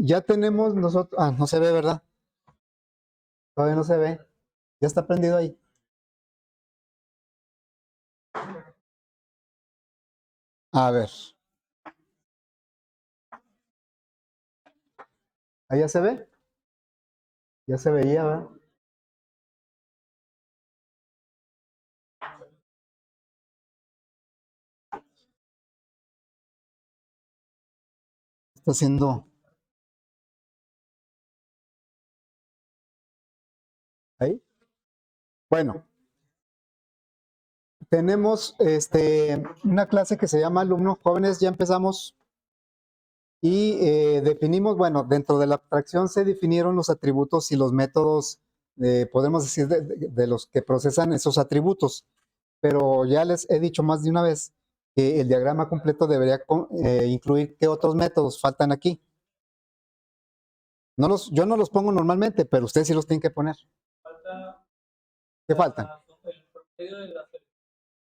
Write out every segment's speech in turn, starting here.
ya tenemos nosotros, no se ve, ¿verdad? Todavía no se ve. Ya está prendido ahí. A ver. ¿Ahí ya se ve? Ya se veía, ¿verdad? Está haciendo ahí. Bueno, tenemos una clase que se llama Alumnos Jóvenes, ya empezamos y definimos, bueno, dentro de la abstracción se definieron los atributos y los métodos, podemos decir, de los que procesan esos atributos, pero ya les he dicho más de una vez que el diagrama completo debería incluir qué otros métodos faltan aquí. Yo no los pongo normalmente, pero ustedes sí los tienen que poner. ¿Qué faltan?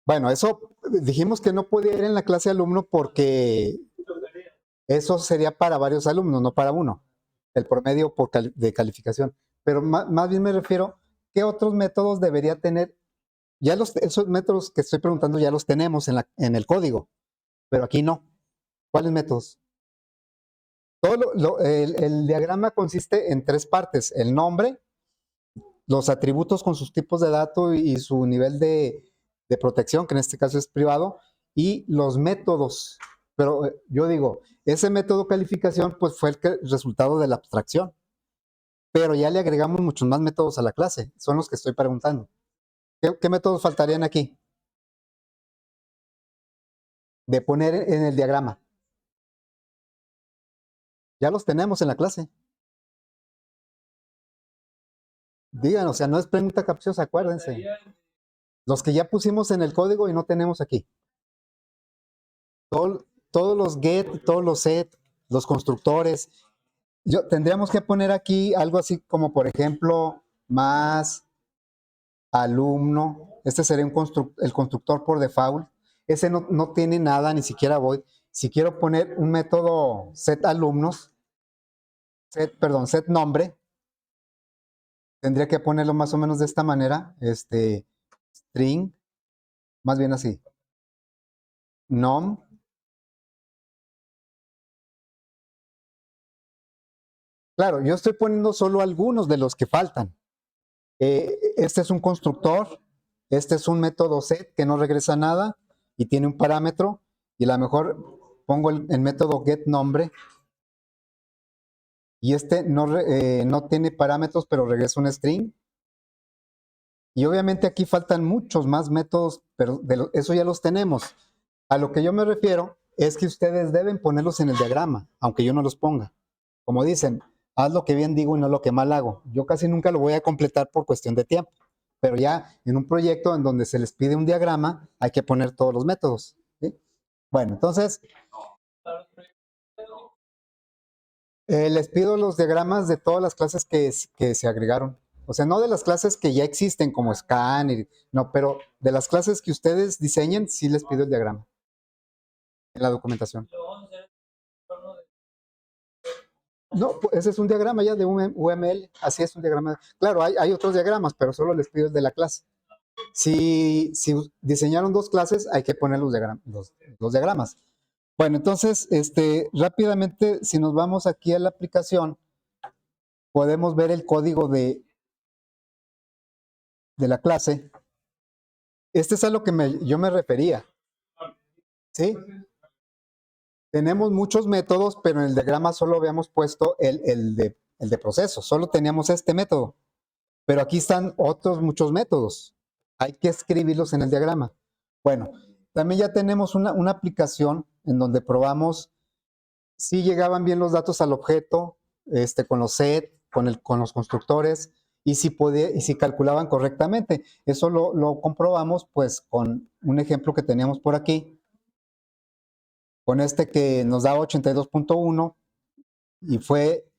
Bueno, eso dijimos que no podía ir en la clase alumno porque eso sería para varios alumnos, no para uno, el promedio de calificación. Pero más bien me refiero, ¿qué otros métodos debería tener? Ya esos métodos que estoy preguntando ya los tenemos en el código, pero aquí no. ¿Cuáles métodos? El diagrama consiste en tres partes: el nombre, los atributos con sus tipos de datos y su nivel de protección, que en este caso es privado, y los métodos. Pero yo digo, ese método calificación pues fue el resultado de la abstracción, pero ya le agregamos muchos más métodos a la clase, son los que estoy preguntando. ¿Qué métodos faltarían aquí? De poner en el diagrama. Ya los tenemos en la clase. Digan, o sea, no es pregunta capciosa, acuérdense. Los que ya pusimos en el código y no tenemos aquí. Todos los get, todos los set, los constructores. Tendríamos que poner aquí algo así como, por ejemplo, más alumno. Este sería el constructor por default. Ese no tiene nada, ni siquiera void. Si quiero poner un método set alumnos, set nombre, tendría que ponerlo más o menos de esta manera, string, más bien así, nom. Claro, yo estoy poniendo solo algunos de los que faltan. Este es un constructor, este es un método set que no regresa nada y tiene un parámetro, y a lo mejor pongo el método getNombre, y este no tiene parámetros pero regresa un string. Y obviamente aquí faltan muchos más métodos, pero eso ya los tenemos. A lo que yo me refiero es que ustedes deben ponerlos en el diagrama, aunque yo no los ponga. Como dicen, haz lo que bien digo y no lo que mal hago. Yo casi nunca lo voy a completar por cuestión de tiempo, pero ya en un proyecto en donde se les pide un diagrama, hay que poner todos los métodos, ¿sí? Bueno, entonces, les pido los diagramas de todas las clases que se agregaron. O sea, no de las clases que ya existen como Scan, no, pero de las clases que ustedes diseñen, sí les pido el diagrama en la documentación. No, pues ese es un diagrama ya de un UML, así es un diagrama. Claro, hay otros diagramas, pero solo les pido el de la clase. Si diseñaron dos clases, hay que poner los diagramas. Bueno, entonces, rápidamente, si nos vamos aquí a la aplicación, podemos ver el código de la clase. Este es a lo que yo me refería, ¿sí? Tenemos muchos métodos, pero en el diagrama solo habíamos puesto el de proceso, solo teníamos este método, pero aquí están otros muchos métodos. Hay que escribirlos en el diagrama. Bueno, también ya tenemos una aplicación en donde probamos si llegaban bien los datos al objeto, con los set, con los constructores, y si calculaban correctamente. Eso lo comprobamos pues con un ejemplo que teníamos por aquí, con que nos da 82.1, y fue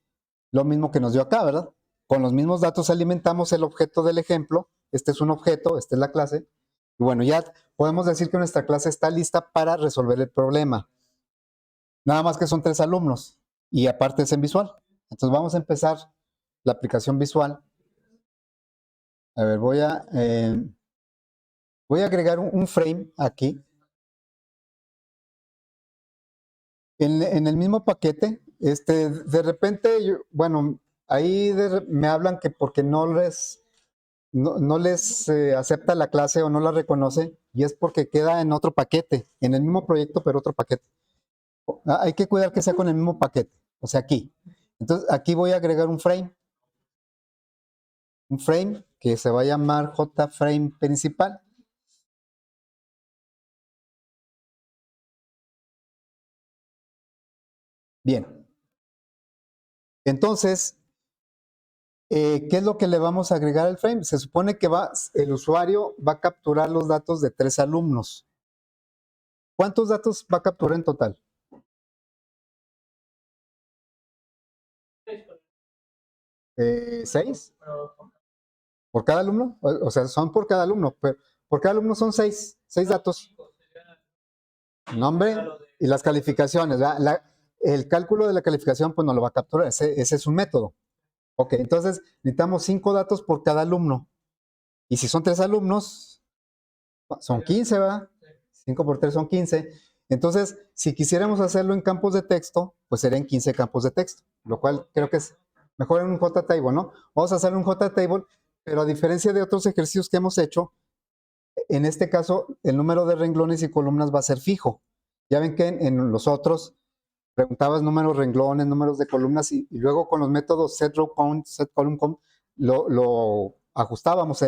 lo mismo que nos dio acá, ¿verdad? Con los mismos datos alimentamos el objeto del ejemplo. Este es un objeto, esta es la clase. Y bueno, ya podemos decir que nuestra clase está lista para resolver el problema. Nada más que son 3 alumnos. y aparte es en visual. Entonces vamos a empezar la aplicación visual. A ver, voy a agregar un frame aquí. En el mismo paquete, de repente, bueno, ahí me hablan que porque no les acepta la clase o no la reconoce, y es porque queda en otro paquete, en el mismo proyecto, pero otro paquete. Hay que cuidar que sea con el mismo paquete, o sea, aquí. Entonces, aquí voy a agregar un frame que se va a llamar JFrame principal. Bien. Entonces, ¿qué es lo que le vamos a agregar al frame? Se supone que el usuario va a capturar los datos de 3 alumnos. ¿Cuántos datos va a capturar en total? 6 por cada alumno. O sea, son por cada alumno, pero por cada alumno son 6 datos. Nombre y las calificaciones. El cálculo de la calificación pues no lo va a capturar, ese es un método. Ok, entonces necesitamos 5 datos por cada alumno. Y si son 3 alumnos, son 15, ¿verdad? 5 por 3 son 15. Entonces, si quisiéramos hacerlo en campos de texto, pues serían 15 campos de texto, lo cual creo que es mejor en un JTable, ¿no? Vamos a hacer un JTable, pero a diferencia de otros ejercicios que hemos hecho, en este caso el número de renglones y columnas va a ser fijo. Ya ven que en los otros preguntabas números de renglones, números de columnas y luego con los métodos setRowCount, setColumnCount lo ajustábamos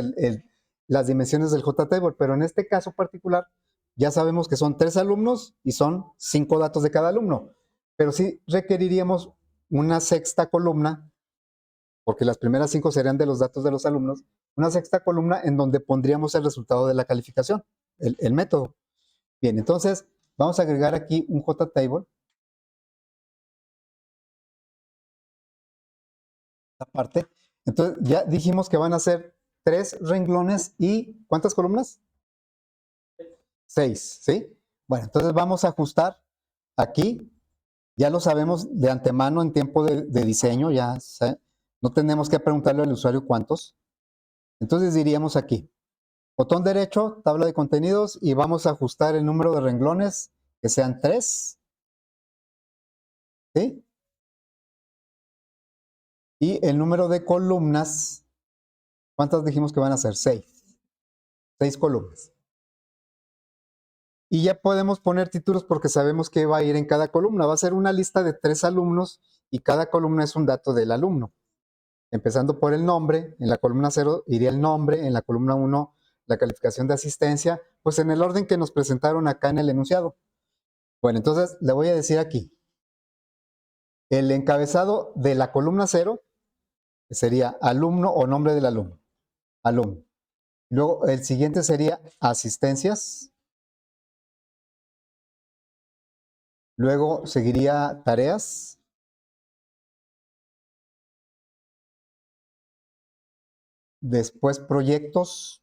las dimensiones del JTable, pero en este caso particular ya sabemos que son 3 alumnos y son 5 datos de cada alumno, pero sí requeriríamos una sexta columna, porque las primeras 5 serían de los datos de los alumnos, una sexta columna en donde pondríamos el resultado de la calificación, el método. Bien, entonces vamos a agregar aquí un JTable aparte. Entonces ya dijimos que van a ser 3 renglones y ¿cuántas columnas? 6, ¿sí? Bueno, entonces vamos a ajustar aquí. Ya lo sabemos de antemano en tiempo de diseño, no tenemos que preguntarle al usuario cuántos. Entonces diríamos aquí, botón derecho, tabla de contenidos y vamos a ajustar el número de renglones que sean 3, ¿sí? Y el número de columnas, ¿cuántas dijimos que van a ser? 6. 6 columnas. Y ya podemos poner títulos porque sabemos que va a ir en cada columna. Va a ser una lista de 3 alumnos y cada columna es un dato del alumno. Empezando por el nombre, en la columna 0 iría el nombre, en la columna 1 la calificación de asistencia, pues en el orden que nos presentaron acá en el enunciado. Bueno, entonces le voy a decir aquí, el encabezado de la columna 0 sería alumno o nombre del alumno, alumno. Luego el siguiente sería asistencias. Luego seguiría tareas. Después proyectos.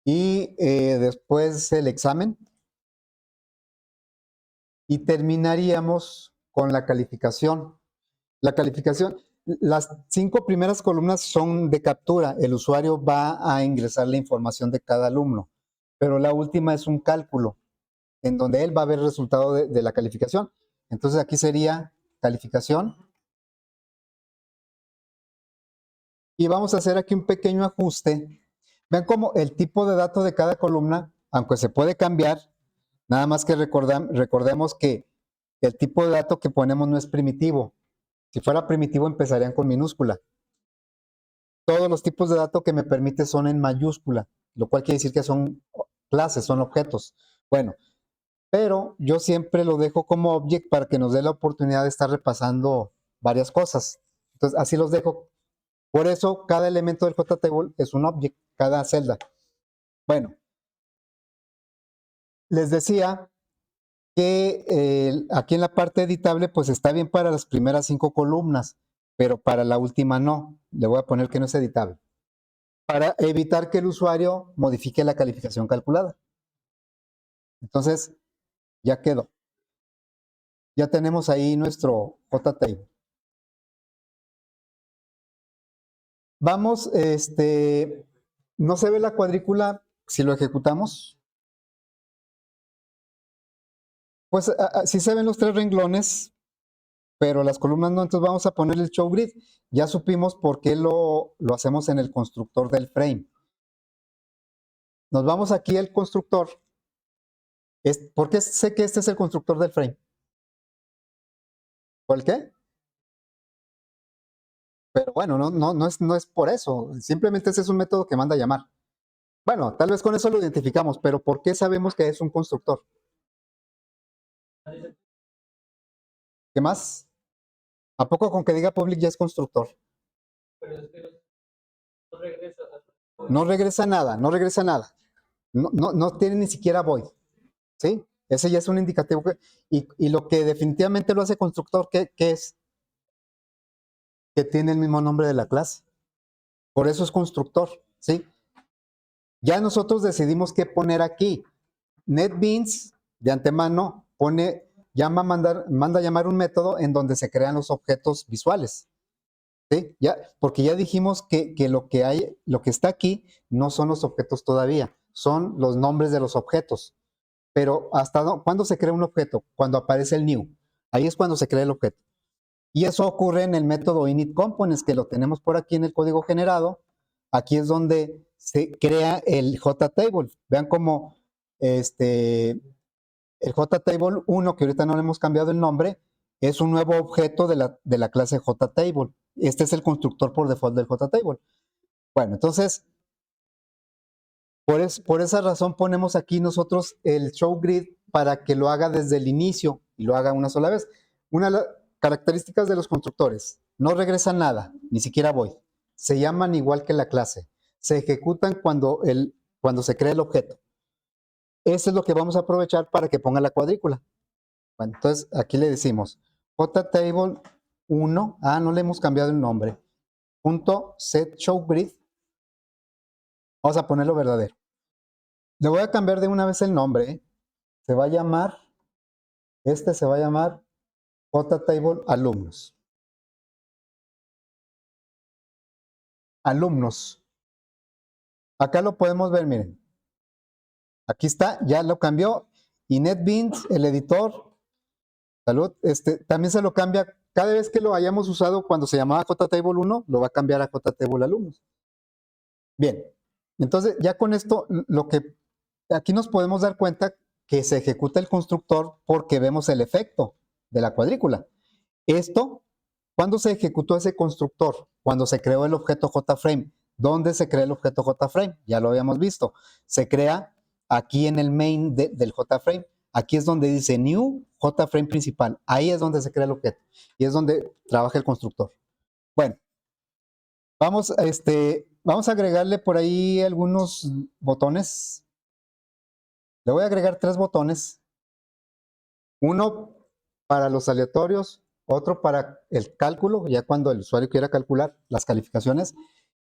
Y después el examen. Y terminaríamos con la calificación. La calificación, las 5 primeras columnas son de captura. El usuario va a ingresar la información de cada alumno. Pero la última es un cálculo, en donde él va a ver el resultado de la calificación. Entonces aquí sería calificación. Y vamos a hacer aquí un pequeño ajuste. Vean cómo el tipo de dato de cada columna, aunque se puede cambiar, nada más que recordemos que el tipo de dato que ponemos no es primitivo. Si fuera primitivo empezarían con minúscula. Todos los tipos de datos que me permite son en mayúscula, lo cual quiere decir que son clases, son objetos. Bueno, pero yo siempre lo dejo como object para que nos dé la oportunidad de estar repasando varias cosas. Entonces, así los dejo. Por eso, cada elemento del JTable es un object, cada celda. Bueno, les decía que aquí en la parte editable, pues está bien para las primeras 5 columnas, pero para la última no. Le voy a poner que no es editable, para evitar que el usuario modifique la calificación calculada. Entonces, ya quedó. Ya tenemos ahí nuestro JTable. Vamos, no se ve la cuadrícula si lo ejecutamos. Pues sí se ven los tres renglones, pero las columnas no, entonces vamos a poner el show grid. Ya supimos por qué lo hacemos en el constructor del frame. Nos vamos aquí al constructor. ¿Por qué sé que este es el constructor del frame? ¿Por el qué? Pero bueno, no es por eso. Simplemente ese es un método que manda a llamar. Bueno, tal vez con eso lo identificamos, pero ¿por qué sabemos que es un constructor? ¿Qué más? ¿A poco con que diga public ya es constructor? No regresa nada, no regresa nada. No tiene ni siquiera void. ¿Sí? Ese ya es un indicativo. Y lo que definitivamente lo hace constructor, ¿qué es? Que tiene el mismo nombre de la clase. Por eso es constructor. ¿Sí? Ya nosotros decidimos qué poner aquí. NetBeans, de antemano, manda a llamar un método en donde se crean los objetos visuales. ¿Sí? Porque ya dijimos que lo que está aquí no son los objetos todavía, son los nombres de los objetos. Pero ¿cuándo se crea un objeto? Cuando aparece el new. Ahí es cuando se crea el objeto. Y eso ocurre en el método initComponents, que lo tenemos por aquí en el código generado. Aquí es donde se crea el JTable. Vean cómo el JTable 1, que ahorita no le hemos cambiado el nombre, es un nuevo objeto de la clase JTable. Este es el constructor por default del JTable. Bueno, entonces, por esa razón ponemos aquí nosotros el show grid para que lo haga desde el inicio y lo haga una sola vez. Una de las características de los constructores, no regresan nada, ni siquiera void. Se llaman igual que la clase. Se ejecutan cuando se crea el objeto. Eso es lo que vamos a aprovechar para que ponga la cuadrícula. Bueno, entonces aquí le decimos JTable 1, no le hemos cambiado el nombre, punto set show grid. Vamos a ponerlo verdadero. Le voy a cambiar de una vez el nombre. Se va a llamar, se va a llamar JTable alumnos. Alumnos. Acá lo podemos ver, miren. Aquí está, ya lo cambió. Y NetBeans, el editor, salud, también se lo cambia. Cada vez que lo hayamos usado cuando se llamaba JTable 1, lo va a cambiar a JTable alumnos. Bien, entonces ya con esto, aquí nos podemos dar cuenta que se ejecuta el constructor porque vemos el efecto de la cuadrícula. ¿Cuándo se ejecutó ese constructor? Cuando se creó el objeto JFrame. ¿Dónde se crea el objeto JFrame? Ya lo habíamos visto. Se crea aquí en el main del JFrame. Aquí es donde dice new JFrame principal. Ahí es donde se crea el objeto. Y es donde trabaja el constructor. Bueno, vamos a agregarle por ahí algunos botones. Le voy a agregar 3 botones. Uno para los aleatorios, otro para el cálculo, ya cuando el usuario quiera calcular las calificaciones,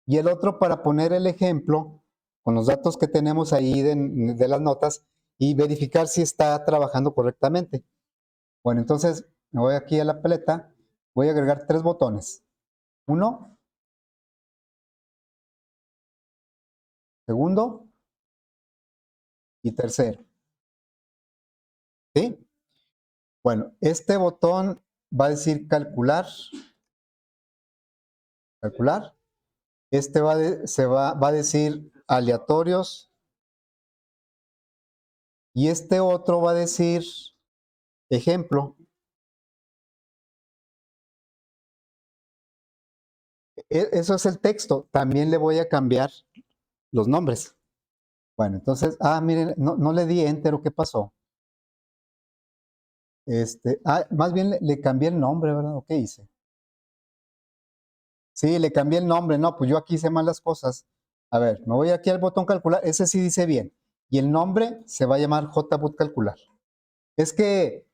y el otro para poner el ejemplo con los datos que tenemos ahí de las notas y verificar si está trabajando correctamente. Bueno, entonces me voy aquí a la paleta, voy a agregar 3 botones. Uno, segundo y tercero. ¿Sí? Bueno, este botón va a decir calcular, calcular. Va a decir aleatorios y este otro va a decir ejemplo. Eso es el texto. También le voy a cambiar los nombres. Bueno, entonces, miren, no le di enter, ¿o qué pasó? Más bien le cambié el nombre, ¿verdad? ¿O qué hice? Sí, le cambié el nombre. No, pues yo aquí hice mal las cosas. A ver, me voy aquí al botón calcular. Ese sí dice bien. Y el nombre se va a llamar JBoot calcular. Es que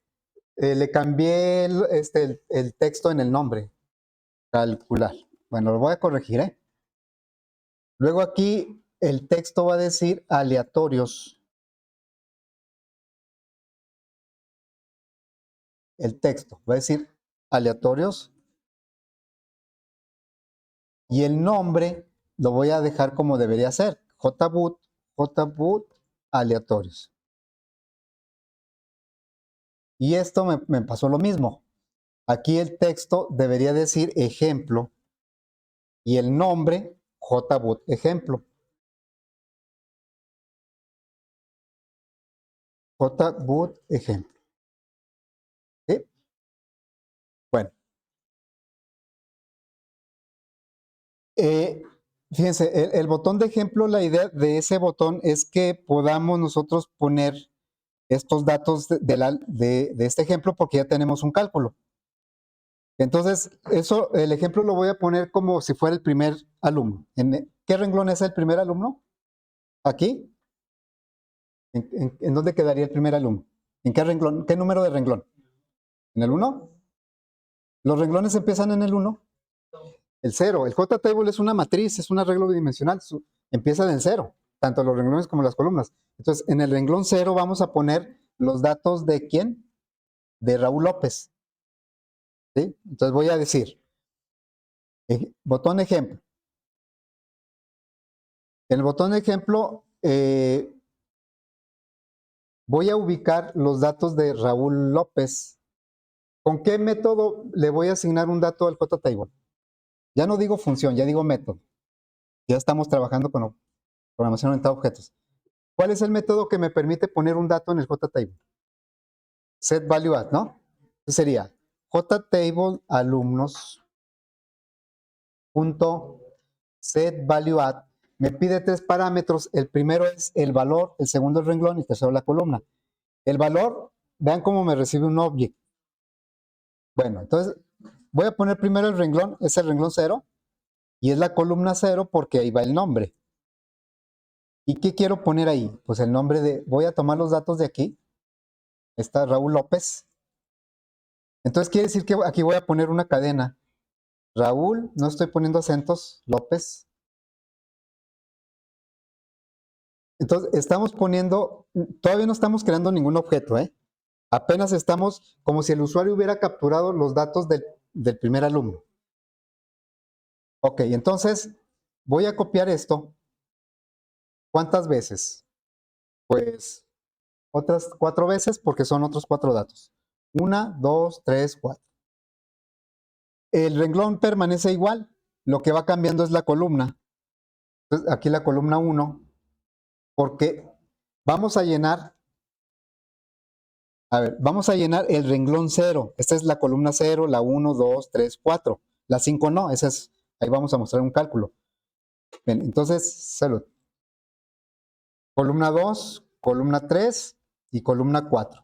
le cambié el texto en el nombre. Calcular. Bueno, lo voy a corregir, ¿eh? Luego aquí el texto va a decir aleatorios. el texto. Va a decir aleatorios. Y el nombre lo voy a dejar como debería ser. JBoot aleatorios. Y esto me pasó lo mismo. Aquí el texto debería decir ejemplo y el nombre JBoot ejemplo. JBoot ejemplo. ¿Sí? Bueno. Fíjense, el botón de ejemplo, la idea de ese botón es que podamos nosotros poner estos datos de este ejemplo porque ya tenemos un cálculo. Entonces, eso, el ejemplo lo voy a poner como si fuera el primer alumno. ¿Qué renglón es el primer alumno? ¿Aquí? ¿En dónde quedaría el primer alumno? ¿En qué renglón? ¿Qué número de renglón? ¿En el 1? ¿Los renglones empiezan en el 1? El 0. El JTable es una matriz, es un arreglo bidimensional. Empieza en el 0, tanto los renglones como las columnas. Entonces, en el renglón 0 vamos a poner los datos de ¿quién? De Raúl López. ¿Sí? Entonces voy a decir, botón ejemplo. En el botón ejemplo voy a ubicar los datos de Raúl López. ¿Con qué método le voy a asignar un dato al JTable? Ya no digo función, ya digo método. Ya estamos trabajando con programación orientada a objetos. ¿Cuál es el método que me permite poner un dato en el JTable? SetValueAdd, ¿no? Entonces sería JTable alumnos .setValueAdd. Me pide 3 parámetros. El primero es el valor, el segundo el renglón y el tercero la columna. El valor, vean cómo me recibe un object. Bueno, entonces voy a poner primero el renglón, es el renglón 0 y es la columna 0 porque ahí va el nombre. ¿Y qué quiero poner ahí? Pues el nombre voy a tomar los datos de aquí. Está Raúl López. Entonces quiere decir que aquí voy a poner una cadena. Raúl, no estoy poniendo acentos, López. Entonces estamos poniendo, todavía no estamos creando ningún objeto, ¿eh? Apenas estamos como si el usuario hubiera capturado los datos del primer alumno. Ok, entonces voy a copiar esto. ¿Cuántas veces? Pues otras 4 veces porque son otros 4 datos. 1, 2, 3, 4. El renglón permanece igual. Lo que va cambiando es la columna. Entonces, aquí la columna 1, porque vamos a llenar, vamos a llenar el renglón 0. Esta es la columna 0, la 1, 2, 3, 4. La 5 no, esa es, ahí vamos a mostrar un cálculo. Bien, entonces, salud. Columna 2, columna 3 y columna 4.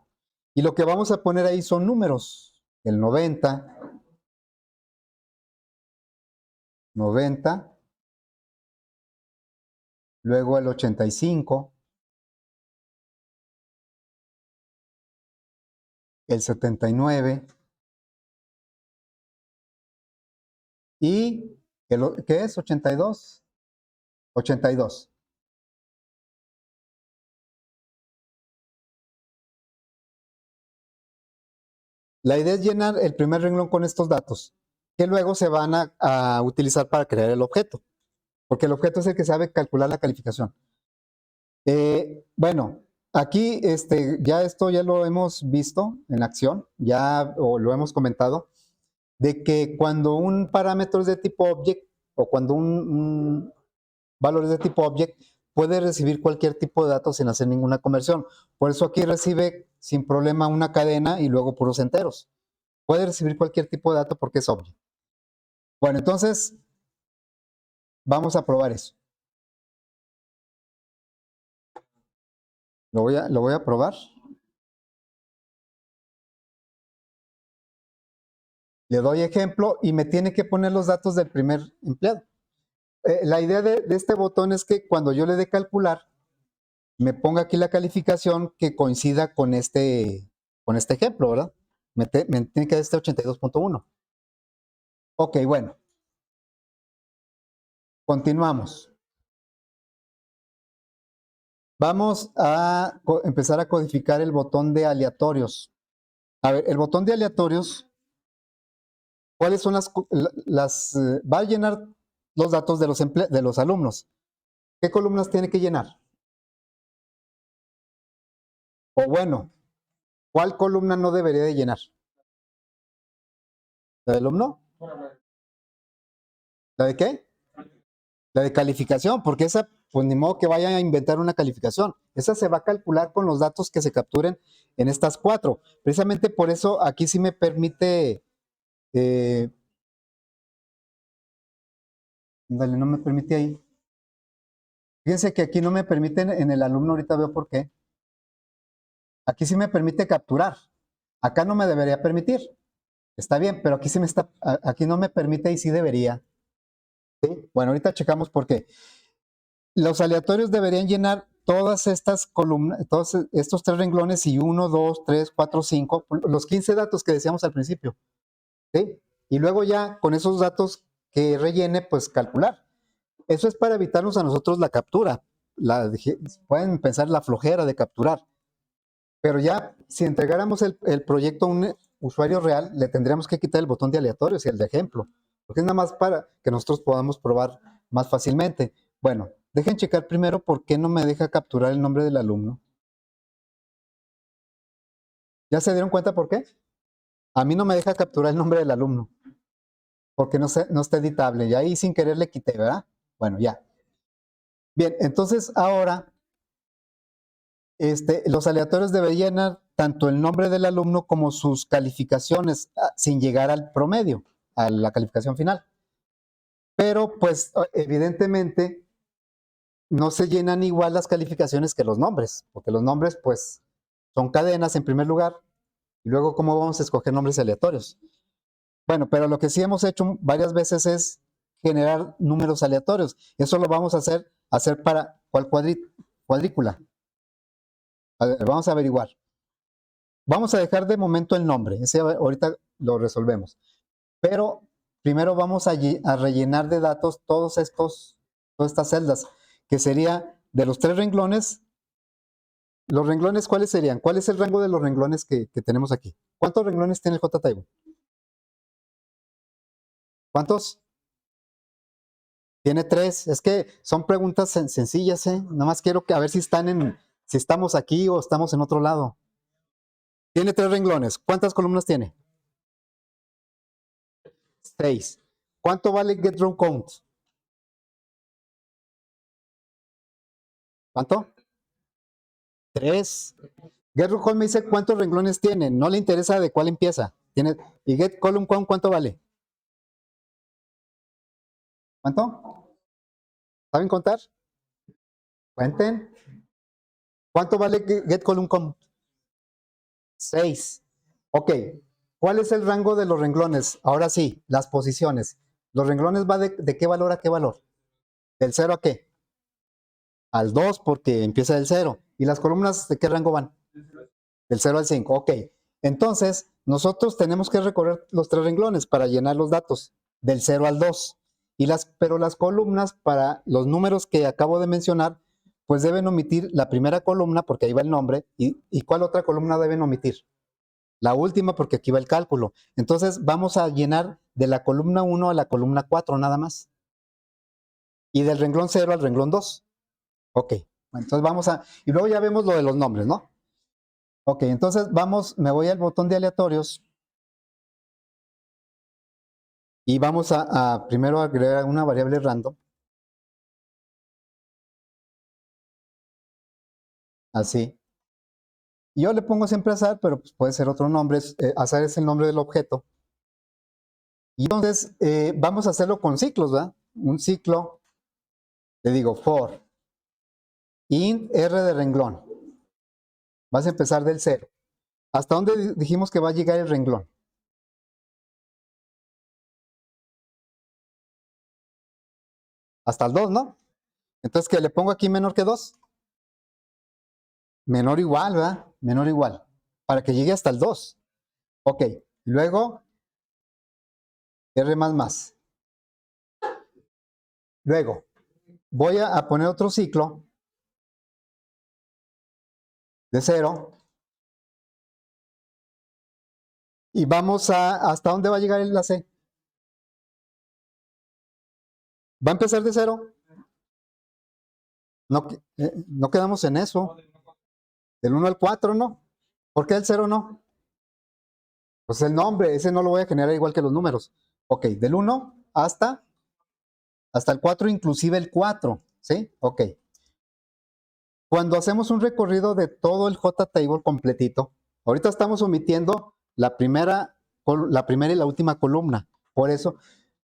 Y lo que vamos a poner ahí son números. El 90, 90, luego el 85, el 79 y ¿qué es? 82. 82. La idea es llenar el primer renglón con estos datos, que luego se van a utilizar para crear el objeto, porque el objeto es el que sabe calcular la calificación. Bueno, aquí ya esto ya lo hemos visto en acción, ya o lo hemos comentado, de que cuando un parámetro es de tipo object o cuando un valor es de tipo object, puede recibir cualquier tipo de datos sin hacer ninguna conversión. Por eso aquí recibe sin problema una cadena y luego puros enteros. Puede recibir cualquier tipo de dato porque es object. Bueno, entonces vamos a probar eso. Lo voy a probar. Le doy ejemplo y me tiene que poner los datos del primer empleado. La idea de este botón es que cuando yo le dé calcular, me ponga aquí la calificación que coincida con este ejemplo, ¿verdad? Me tiene que dar este 82.1. Ok, bueno. Continuamos. Vamos a empezar a codificar el botón de aleatorios. A ver, el botón de aleatorios, ¿cuáles son va a llenar los datos de de los alumnos? ¿Qué columnas tiene que llenar? O bueno, ¿cuál columna no debería de llenar? ¿La del alumno? ¿La de qué? La de calificación, porque esa, pues ni modo que vaya a inventar una calificación. Esa se va a calcular con los datos que se capturen en estas cuatro. Precisamente por eso aquí sí me permite, dale, no me permite ahí. Fíjense que aquí no me permiten en el alumno, ahorita veo por qué. Aquí sí me permite capturar. Acá no me debería permitir. Está bien, pero aquí sí me está, aquí no me permite y sí debería. ¿Sí? Bueno, ahorita checamos por qué. Los aleatorios deberían llenar todas estas columnas, todos estos tres renglones y 1, 2, 3, 4, 5, los 15 datos que decíamos al principio. ¿Sí? Y luego ya con esos datos que rellene, pues calcular. Eso es para evitarnos a nosotros la captura. Pueden pensar la flojera de capturar. Pero ya, si entregáramos el proyecto a un usuario real, le tendríamos que quitar el botón de aleatorios y el de ejemplo, porque es nada más para que nosotros podamos probar más fácilmente. Bueno, dejen checar primero por qué no me deja capturar el nombre del alumno. ¿Ya se dieron cuenta por qué? A mí no me deja capturar el nombre del alumno, porque no está editable. Y ahí sin querer le quité, ¿verdad? Bueno, ya. Bien, entonces ahora los aleatorios deberían llenar tanto el nombre del alumno como sus calificaciones sin llegar al promedio, a la calificación final. Pero pues evidentemente no se llenan igual las calificaciones que los nombres, porque los nombres pues son cadenas en primer lugar y luego cómo vamos a escoger nombres aleatorios. Bueno, pero lo que sí hemos hecho varias veces es generar números aleatorios. Eso lo vamos a hacer para cuál cuadrícula. A ver, vamos a averiguar. Vamos a dejar de momento el nombre, ese ahorita lo resolvemos. Pero primero vamos a rellenar de datos todas estas celdas, que sería de los tres renglones. ¿Los renglones cuáles serían? ¿Cuál es el rango de los renglones que tenemos aquí? ¿Cuántos renglones tiene el JTable? ¿Cuántos? Tiene tres. Es que son preguntas sencillas, ¿eh? Nada más quiero a ver si estamos aquí o estamos en otro lado. Tiene tres renglones. ¿Cuántas columnas tiene? 6. ¿Cuánto vale getRow_count? ¿Cuánto? 3. GetRow_count me dice cuántos renglones tiene. No le interesa de cuál empieza. ¿Y getColumnCount cuánto vale? ¿Cuánto? ¿Saben contar? Cuenten. ¿Cuánto vale getColumnCount? 6. Ok. ¿Cuál es el rango de los renglones? Ahora sí, las posiciones. ¿Los renglones va de qué valor a qué valor? ¿Del 0 a qué? Al 2 porque empieza del 0. ¿Y las columnas de qué rango van? Del 0 al 5. Ok. Entonces, nosotros tenemos que recorrer los tres renglones para llenar los datos del 0 al 2. Pero las columnas para los números que acabo de mencionar, pues deben omitir la primera columna porque ahí va el nombre. ¿Y cuál otra columna deben omitir? La última porque aquí va el cálculo. Entonces vamos a llenar de la columna 1 a la columna 4 nada más. Y del renglón 0 al renglón 2. Ok. Entonces y luego ya vemos lo de los nombres, ¿no? Ok, entonces me voy al botón de aleatorios y vamos a primero agregar una variable random. Así. Y yo le pongo siempre azar, pero pues puede ser otro nombre. Azar es el nombre del objeto. Y entonces vamos a hacerlo con ciclos, ¿verdad? Un ciclo, le digo for int r de renglón. Vas a empezar del 0. ¿Hasta dónde dijimos que va a llegar el renglón? Hasta el 2, ¿no? Entonces, ¿qué le pongo aquí menor que 2? Menor o igual, ¿verdad? Menor o igual. Para que llegue hasta el 2. Ok. Luego, R más más. Luego, voy a poner otro ciclo de 0 Y vamos ¿hasta dónde va a llegar la C? ¿Va a empezar de cero? No, no quedamos en eso. Del 1 al 4, ¿no? ¿Por qué el 0 no? Pues el nombre, ese no lo voy a generar igual que los números. Ok, del 1 hasta el 4, inclusive el 4, ¿sí? Ok. Cuando hacemos un recorrido de todo el JTable completito, ahorita estamos omitiendo la primera y la última columna, por eso,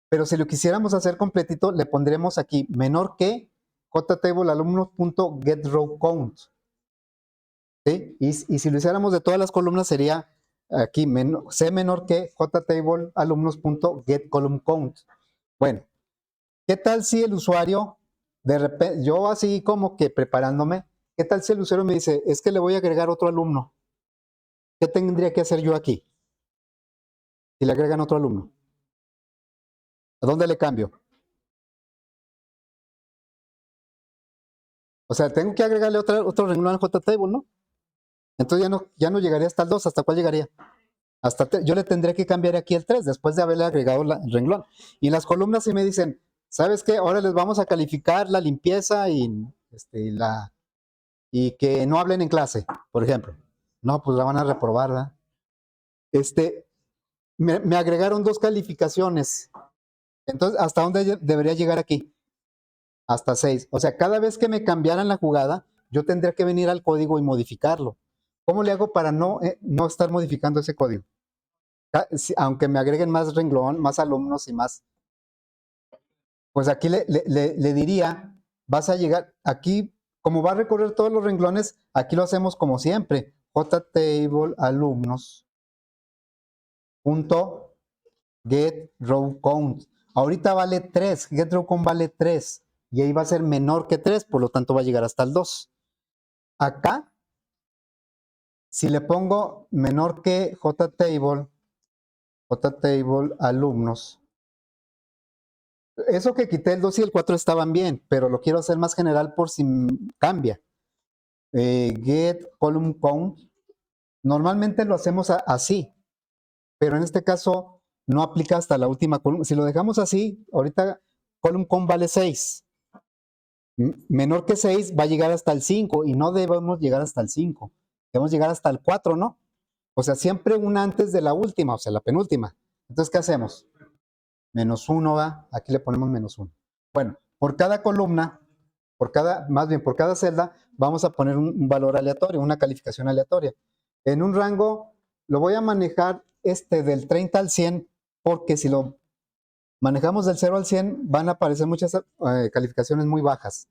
pero si lo quisiéramos hacer completito, le pondremos aquí menor que JTable alumnos.getRowCount, ¿sí? Y si lo hiciéramos de todas las columnas sería aquí C menor que JTable alumnos.getColumnCount. Bueno, ¿qué tal si el usuario, de repente, yo así como que preparándome, qué tal si el usuario me dice, es que le voy a agregar otro alumno? ¿Qué tendría que hacer yo aquí? Si le agregan otro alumno, ¿a dónde le cambio? O sea, tengo que agregarle otro renglón al JTable, ¿no? Entonces ya no llegaría hasta el 2. ¿Hasta cuál llegaría? Yo le tendría que cambiar aquí el 3 después de haberle agregado el renglón. Y las columnas sí me dicen, ¿sabes qué? Ahora les vamos a calificar la limpieza y que no hablen en clase, por ejemplo. No, pues la van a reprobar, ¿verdad? Me agregaron 2 calificaciones. Entonces, ¿hasta dónde debería llegar aquí? Hasta 6. O sea, cada vez que me cambiaran la jugada, yo tendría que venir al código y modificarlo. ¿Cómo le hago para no estar modificando ese código? Aunque me agreguen más renglón, más alumnos y más. Pues aquí le diría, vas a llegar, aquí, como va a recorrer todos los renglones, aquí lo hacemos como siempre. JTable alumnos. GetRowCount. Ahorita vale 3, GetRowCount vale 3 y ahí va a ser menor que 3, por lo tanto va a llegar hasta el 2. Acá, si le pongo menor que JTable alumnos, eso que quité el 2 y el 4 estaban bien, pero lo quiero hacer más general por si cambia. GetColumnCount, normalmente lo hacemos así, pero en este caso no aplica hasta la última columna. Si lo dejamos así, ahorita column count vale 6. Menor que 6 va a llegar hasta el 5 y no debemos llegar hasta el 5. Debemos llegar hasta el 4, ¿no? O sea, siempre una antes de la última, o sea, la penúltima. Entonces, ¿qué hacemos? Menos 1 va, aquí le ponemos menos 1. Bueno, por cada columna, más bien por cada celda, vamos a poner un valor aleatorio, una calificación aleatoria. En un rango lo voy a manejar del 30 al 100, porque si lo manejamos del 0 al 100 van a aparecer muchas calificaciones muy bajas.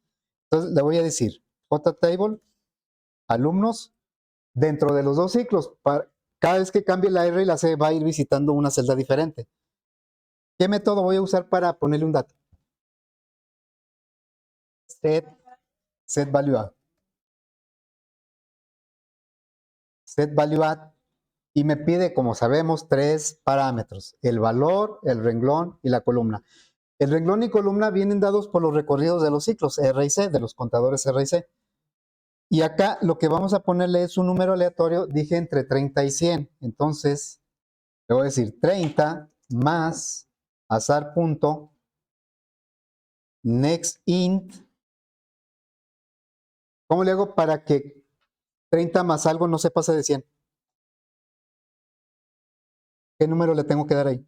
Entonces le voy a decir JTable, alumnos, dentro de los 2 ciclos. Cada vez que cambie la R y la C va a ir visitando una celda diferente. ¿Qué método voy a usar para ponerle un dato? Set value add. Set value add. Y me pide, como sabemos, 3 parámetros: el valor, el renglón y la columna. El renglón y columna vienen dados por los recorridos de los ciclos R y C, de los contadores R y C. Y acá lo que vamos a ponerle es un número aleatorio, dije entre 30 y 100. Entonces, le voy a decir 30 más azar punto next int. ¿Cómo le hago para que 30 más algo no se pase de 100? ¿Qué número le tengo que dar ahí?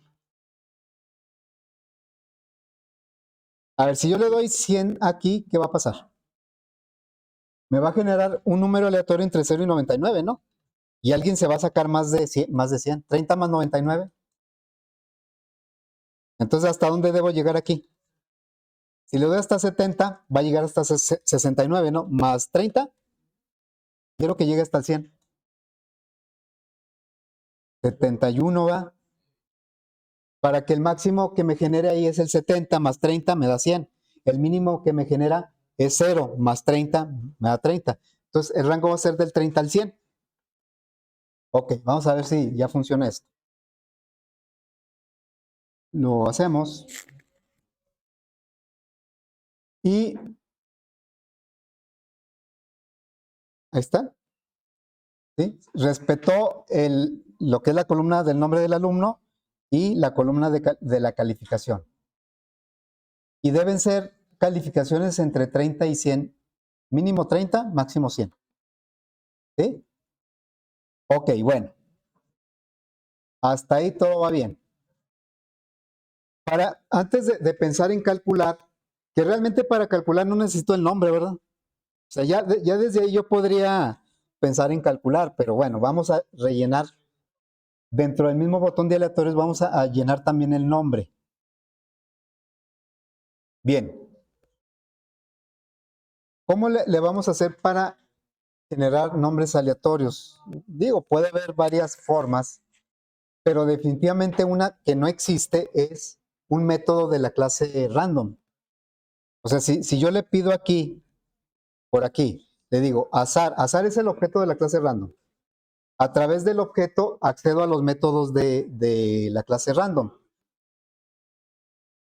A ver, si yo le doy 100 aquí, ¿qué va a pasar? Me va a generar un número aleatorio entre 0 y 99, ¿no? Y alguien se va a sacar más de 100. 30 más 99. Entonces, ¿hasta dónde debo llegar aquí? Si le doy hasta 70, va a llegar hasta 69, ¿no? Más 30, quiero que llegue hasta el 100. 71 va. Para que el máximo que me genere ahí es el 70 más 30 me da 100. El mínimo que me genera es 0 más 30 me da 30. Entonces, el rango va a ser del 30 al 100. Ok, vamos a ver si ya funciona esto. Lo hacemos. Y ahí está. ¿sí? Respetó lo que es la columna del nombre del alumno y la columna de la calificación. Y deben ser calificaciones entre 30 y 100, mínimo 30, máximo 100. ¿Sí? Ok, bueno, hasta ahí todo va bien. Antes de pensar en calcular, que realmente para calcular no necesito el nombre, ¿verdad? O sea, ya desde ahí yo podría pensar en calcular, pero bueno, vamos a rellenar dentro del mismo botón de aleatorios, vamos a llenar también el nombre. Bien, ¿cómo le vamos a hacer para generar nombres aleatorios? Digo, puede haber varias formas, pero definitivamente una que no existe es un método de la clase random. O sea, si yo le pido aquí, por aquí, le digo azar, azar es el objeto de la clase random. A través del objeto accedo a los métodos de la clase random.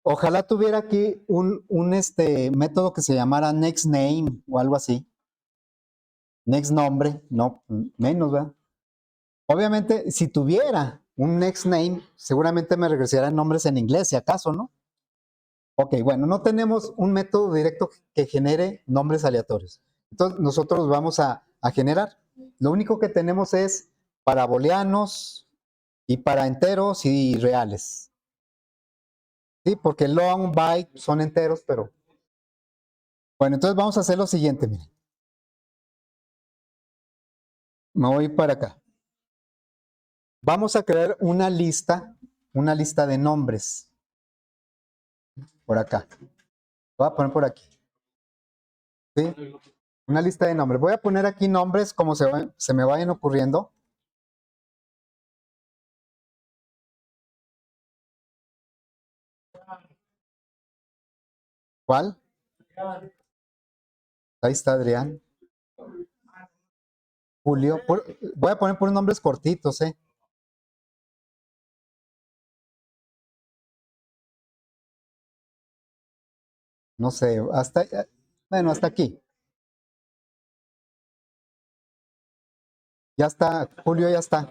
Ojalá tuviera aquí un método que se llamara next name o algo así. Next nombre, no, menos, ¿verdad? Obviamente, si tuviera un next name, seguramente me regresarían nombres en inglés, si acaso, ¿no? Ok, bueno, no tenemos un método directo que genere nombres aleatorios. Entonces, nosotros vamos a generar. Lo único que tenemos es para booleanos y para enteros y reales. Sí, porque long, byte son enteros, pero... Bueno, entonces vamos a hacer lo siguiente, miren. Me voy para acá. Vamos a crear una lista de nombres. Por acá. Voy a poner por aquí. ¿Sí? Una lista de nombres. Voy a poner aquí nombres como se me vayan ocurriendo. ¿Cuál? Ahí está Adrián. Julio. Voy a poner por nombres cortitos, ¿eh? No sé, bueno, hasta aquí. Ya está, Julio ya está.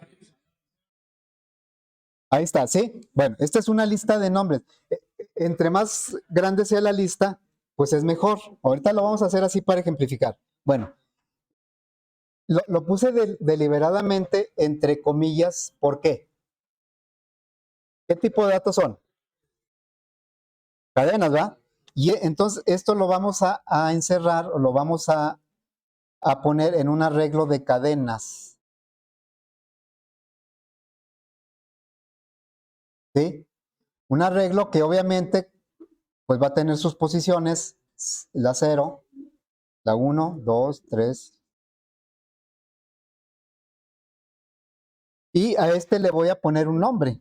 Ahí está, ¿sí? Bueno, esta es una lista de nombres. Entre más grande sea la lista, pues es mejor. Ahorita lo vamos a hacer así para ejemplificar. Bueno, lo puse deliberadamente entre comillas. ¿Por qué? ¿Qué tipo de datos son? Cadenas, ¿verdad? Y entonces esto lo vamos a encerrar o lo vamos a poner en un arreglo de cadenas. ¿Sí? Un arreglo que obviamente pues va a tener sus posiciones, la 0, la 1, 2, 3. Y a este le voy a poner un nombre.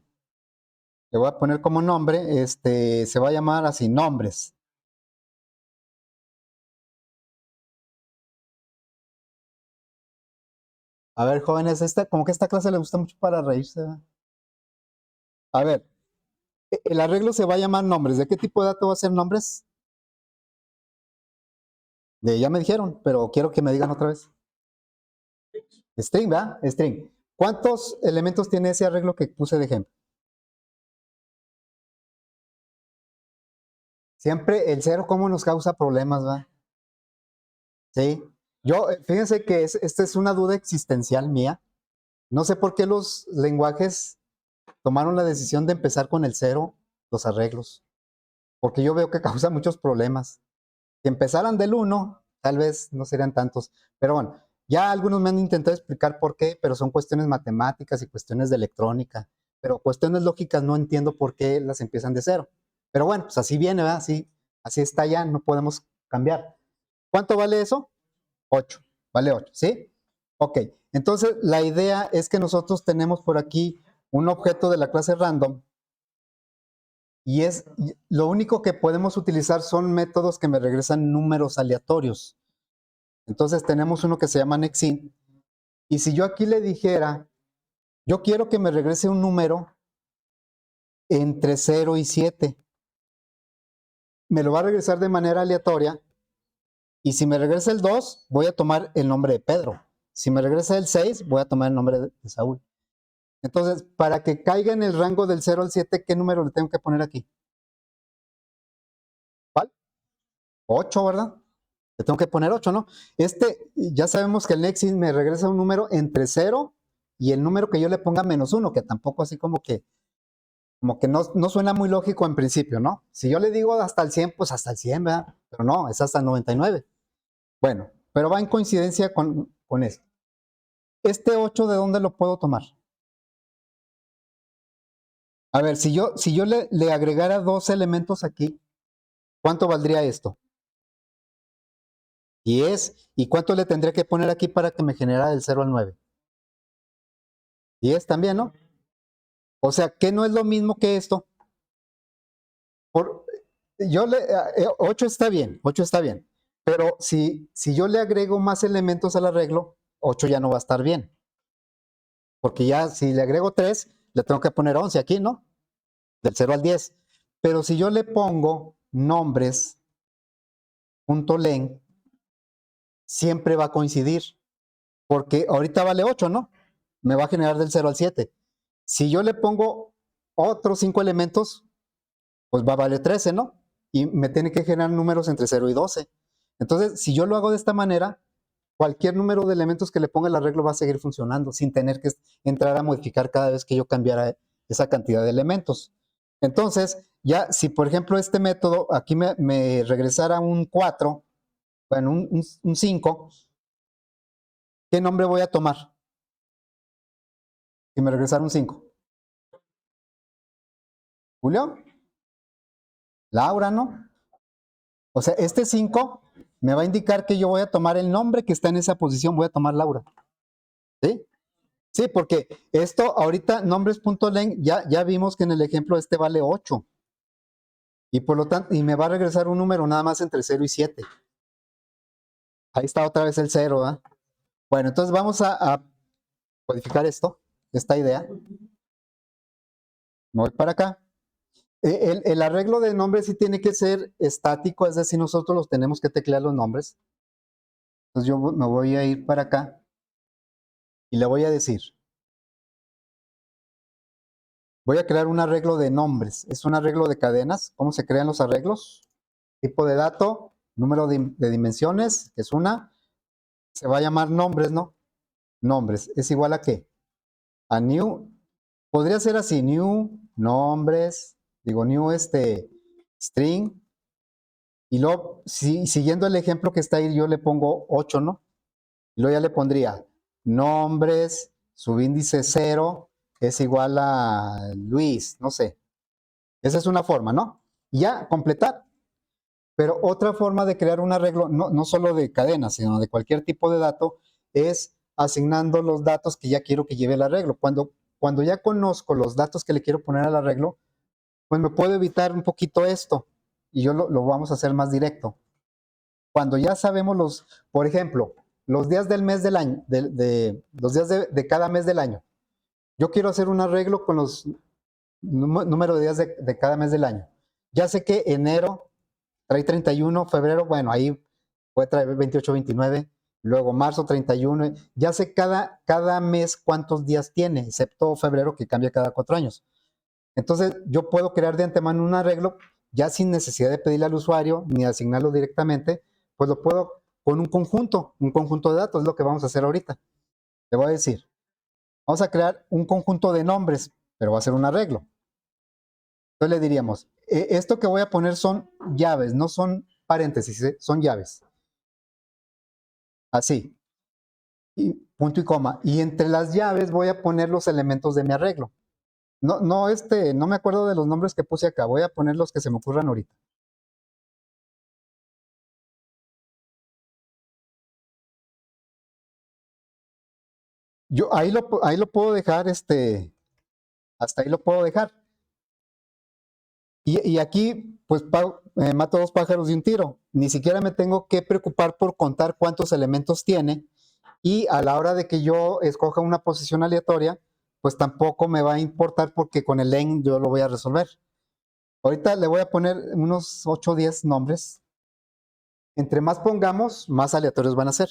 Le voy a poner como nombre, se va a llamar así, nombres. A ver, jóvenes, como que esta clase le gusta mucho para reírse, ¿verdad? A ver, el arreglo se va a llamar nombres. ¿De qué tipo de dato va a ser nombres? Ya me dijeron, pero quiero que me digan otra vez. String, ¿verdad? String. ¿Cuántos elementos tiene ese arreglo que puse de ejemplo? Siempre el cero, ¿cómo nos causa problemas, va? Sí. Yo, fíjense que esta es una duda existencial mía. No sé por qué los lenguajes tomaron la decisión de empezar con el cero, los arreglos. Porque yo veo que causa muchos problemas. Si empezaran del uno, tal vez no serían tantos. Pero bueno, ya algunos me han intentado explicar por qué, pero son cuestiones matemáticas y cuestiones de electrónica. Pero cuestiones lógicas no entiendo por qué las empiezan de cero. Pero bueno, pues así viene, ¿verdad? Así está ya, no podemos cambiar. ¿Cuánto vale eso? 8. Vale 8, ¿sí? Ok, entonces la idea es que nosotros tenemos por aquí un objeto de la clase random y lo único que podemos utilizar son métodos que me regresan números aleatorios. Entonces tenemos uno que se llama nextInt. Y si yo aquí le dijera, yo quiero que me regrese un número entre 0 y 7, me lo va a regresar de manera aleatoria. Y si me regresa el 2, voy a tomar el nombre de Pedro. Si me regresa el 6, voy a tomar el nombre de Saúl. Entonces, para que caiga en el rango del 0 al 7, ¿qué número le tengo que poner aquí? ¿Cuál? 8, ¿verdad? Le tengo que poner 8, ¿no? Ya sabemos que el Nexus me regresa un número entre 0 y el número que yo le ponga menos 1, que tampoco así como que no suena muy lógico en principio, ¿no? Si yo le digo hasta el 100, pues hasta el 100, ¿verdad? Pero no, es hasta el 99. Bueno, pero va en coincidencia con esto. ¿Este 8 de dónde lo puedo tomar? A ver, si yo le agregara 2 elementos aquí, ¿cuánto valdría esto? 10. ¿Y cuánto le tendría que poner aquí para que me generara del 0 al 9? 10 también, ¿no? O sea, ¿qué no es lo mismo que esto? Por, 8 está bien, 8 está bien. Pero si yo le agrego más elementos al arreglo, 8 ya no va a estar bien. Porque ya si le agrego 3, le tengo que poner 11 aquí, ¿no? Del 0 al 10. Pero si yo le pongo nombres, punto len, siempre va a coincidir. Porque ahorita vale 8, ¿no? Me va a generar del 0 al 7. Si yo le pongo otros 5 elementos, pues va a valer 13, ¿no? Y me tiene que generar números entre 0 y 12. Entonces, si yo lo hago de esta manera, cualquier número de elementos que le ponga el arreglo va a seguir funcionando sin tener que entrar a modificar cada vez que yo cambiara esa cantidad de elementos. Entonces, ya si por ejemplo este método aquí me regresara un 4, bueno, un 5, ¿qué nombre voy a tomar? Si me regresara un 5. ¿Julio? Laura, ¿no? O sea, este 5 me va a indicar que yo voy a tomar el nombre que está en esa posición, voy a tomar Laura. ¿Sí? Sí, porque esto ahorita, nombres.len, ya vimos que en el ejemplo este vale 8. Y por lo tanto, y me va a regresar un número nada más entre 0 y 7. Ahí está otra vez el 0, ¿eh? Bueno, entonces vamos a codificar esta idea. Me voy para acá. El arreglo de nombres sí tiene que ser estático, es decir, nosotros los tenemos que teclear los nombres. Entonces yo me voy a ir para acá y le voy a decir, voy a crear un arreglo de nombres. Es un arreglo de cadenas. ¿Cómo se crean los arreglos? Tipo de dato, número de dimensiones, que es una. Se va a llamar nombres, ¿no? Nombres. ¿Es igual a qué? A new. Podría ser así, new, nombres, digo new string. Y luego, siguiendo el ejemplo que está ahí, yo le pongo 8, ¿no? Y luego ya le pondría nombres, subíndice 0 es igual a Luis, no sé. Esa es una forma, ¿no? Y ya, completar. Pero otra forma de crear un arreglo, no solo de cadenas, sino de cualquier tipo de dato, es asignando los datos que ya quiero que lleve el arreglo. Cuando ya conozco los datos que le quiero poner al arreglo, pues me puedo evitar un poquito esto y yo lo vamos a hacer más directo. Cuando ya sabemos por ejemplo, los días del mes del año, los días de cada mes del año, yo quiero hacer un arreglo con los número de días de cada mes del año. Ya sé que enero trae 31, febrero, bueno, ahí puede traer 28, 29, luego marzo 31, ya sé cada mes cuántos días tiene, excepto febrero que cambia cada 4 años. Entonces yo puedo crear de antemano un arreglo ya sin necesidad de pedirle al usuario ni asignarlo directamente, pues lo puedo con un conjunto de datos, es lo que vamos a hacer ahorita. Te voy a decir, vamos a crear un conjunto de nombres, pero va a ser un arreglo. Entonces le diríamos, esto que voy a poner son llaves, no son paréntesis, son llaves. Así, y punto y coma. Y entre las llaves voy a poner los elementos de mi arreglo. No me acuerdo de los nombres que puse acá, voy a poner los que se me ocurran ahorita. Yo ahí lo puedo dejar, hasta ahí lo puedo dejar. Y aquí, pues, mato 2 pájaros de un tiro. Ni siquiera me tengo que preocupar por contar cuántos elementos tiene. Y a la hora de que yo escoja una posición aleatoria, pues tampoco me va a importar porque con el len yo lo voy a resolver. Ahorita le voy a poner unos 8 o 10 nombres. Entre más pongamos, más aleatorios van a ser.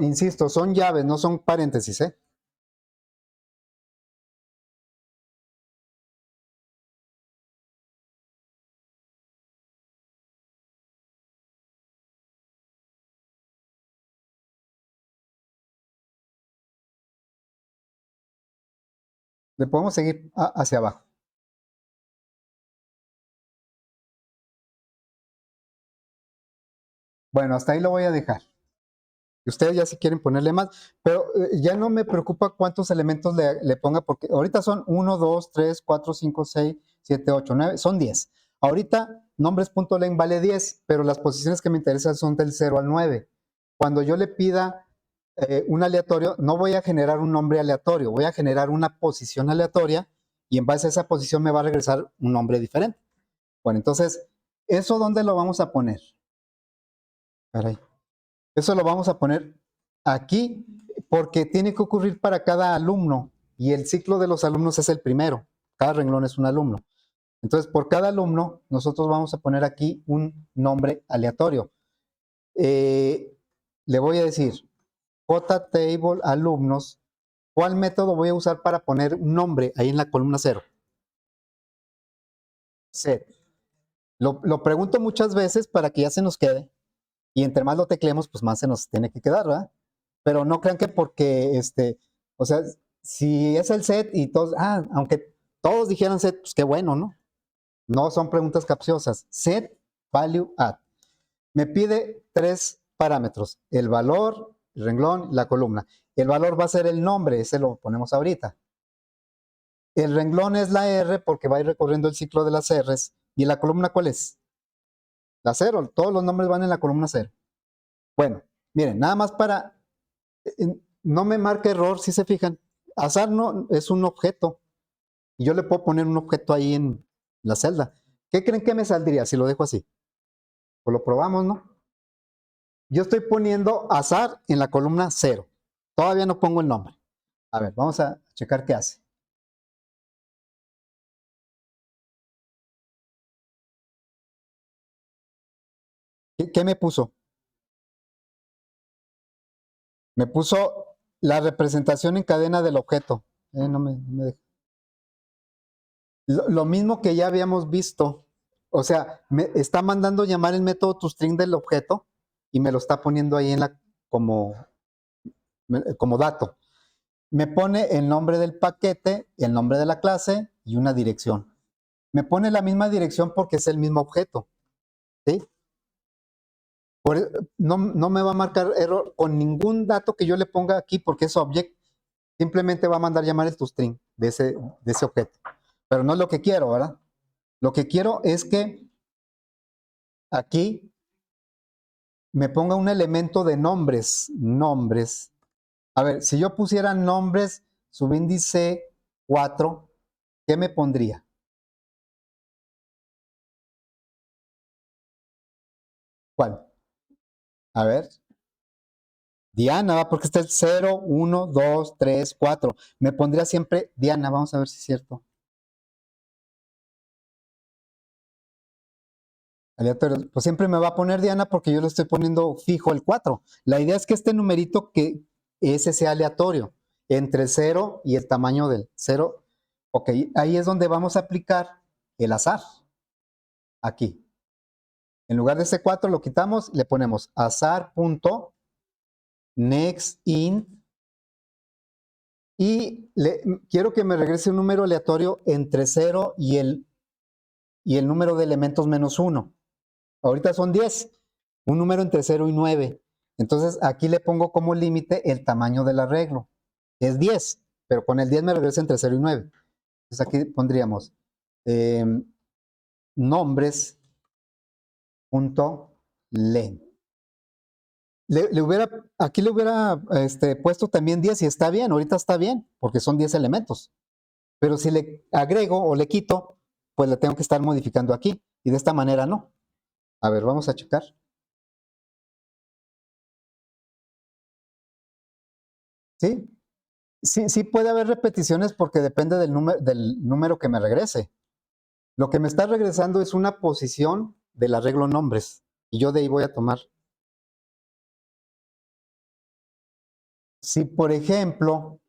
Insisto, son llaves, no son paréntesis, ¿eh? Le podemos seguir hacia abajo. Bueno, hasta ahí lo voy a dejar. Ustedes ya si quieren ponerle más, pero ya no me preocupa cuántos elementos le ponga, porque ahorita son 1, 2, 3, 4, 5, 6, 7, 8, 9, son 10. Ahorita nombres.len vale 10, pero las posiciones que me interesan son del 0 al 9. Cuando yo le pida un aleatorio, no voy a generar un nombre aleatorio, voy a generar una posición aleatoria y en base a esa posición me va a regresar un nombre diferente. Bueno, entonces, ¿eso dónde lo vamos a poner? Caray. Eso lo vamos a poner aquí porque tiene que ocurrir para cada alumno y el ciclo de los alumnos es el primero. Cada renglón es un alumno. Entonces, por cada alumno, nosotros vamos a poner aquí un nombre aleatorio. Le voy a decir, JTable alumnos, ¿cuál método voy a usar para poner un nombre ahí en la columna 0? Set. Lo pregunto muchas veces para que ya se nos quede y entre más lo tecleemos, pues más se nos tiene que quedar, ¿verdad? Pero no crean que porque, o sea, si es el set y todos, aunque todos dijeran set, pues qué bueno, ¿no? No son preguntas capciosas. Set, value, add. Me pide 3 parámetros, el valor, el renglón, la columna. El valor va a ser el nombre, ese lo ponemos ahorita. El renglón es la R porque va a ir recorriendo el ciclo de las R's. ¿Y la columna cuál es? La 0, todos los nombres van en la columna 0. Bueno, miren, nada más para no me marca error, si se fijan. Azar no es un objeto. Y yo le puedo poner un objeto ahí en la celda. ¿Qué creen que me saldría si lo dejo así? Pues lo probamos, ¿no? Yo estoy poniendo azar en la columna 0. Todavía no pongo el nombre. A ver, vamos a checar qué hace. ¿Qué me puso? Me puso la representación en cadena del objeto. No me deja. Lo mismo que ya habíamos visto. O sea, me está mandando llamar el método toString del objeto y me lo está poniendo ahí en la como dato. Me pone el nombre del paquete, el nombre de la clase y una dirección. Me pone la misma dirección porque es el mismo objeto. ¿Sí? No me va a marcar error con ningún dato que yo le ponga aquí porque es object. Simplemente va a mandar llamar el toString de ese objeto. Pero no es lo que quiero, ¿verdad? Lo que quiero es que aquí me ponga un elemento de nombres. Nombres. A ver, si yo pusiera nombres, subíndice 4, ¿qué me pondría? ¿Cuál? A ver. Diana, porque está el 0, 1, 2, 3, 4. Me pondría siempre Diana, vamos a ver si es cierto. Aleatorio. Pues siempre me va a poner Diana porque yo le estoy poniendo fijo el 4. La idea es que este numerito que ese sea aleatorio, entre 0 y el tamaño del 0. Ok, ahí es donde vamos a aplicar el azar. Aquí. En lugar de ese 4 lo quitamos, le ponemos azar.nextIn y quiero que me regrese un número aleatorio entre 0 y el número de elementos menos 1. Ahorita son 10, un número entre 0 y 9. Entonces aquí le pongo como límite el tamaño del arreglo. Es 10, pero con el 10 me regresa entre 0 y 9. Entonces aquí pondríamos eh, nombres.len. Aquí le hubiera puesto también 10 y está bien, ahorita está bien, porque son 10 elementos. Pero si le agrego o le quito, pues le tengo que estar modificando aquí. Y de esta manera no. A ver, vamos a checar. ¿Sí? Sí puede haber repeticiones porque depende del número que me regrese. Lo que me está regresando es una posición del arreglo nombres. Y yo de ahí voy a tomar Si, por ejemplo,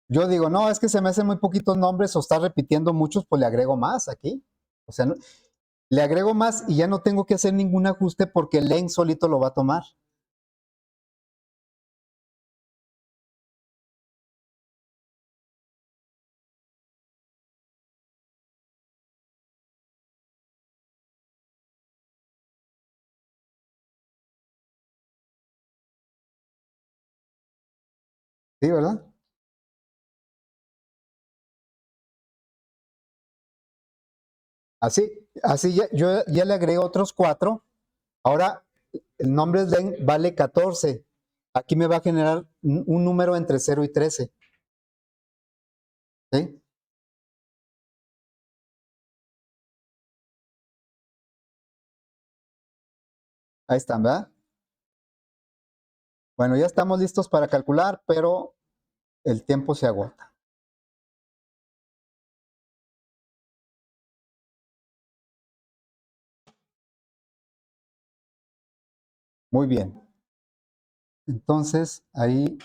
yo digo, no, es que se me hacen muy poquitos nombres o está repitiendo muchos, pues le agrego más aquí. O sea, le agrego más y ya no tengo que hacer ningún ajuste porque el len solito lo va a tomar. ¿Sí, verdad? Así yo ya le agregué otros 4. Ahora el nombre len vale 14. Aquí me va a generar un número entre 0 y 13. ¿Sí? Ahí están, ¿verdad? Bueno, ya estamos listos para calcular, pero el tiempo se agota. Muy bien. Entonces, ahí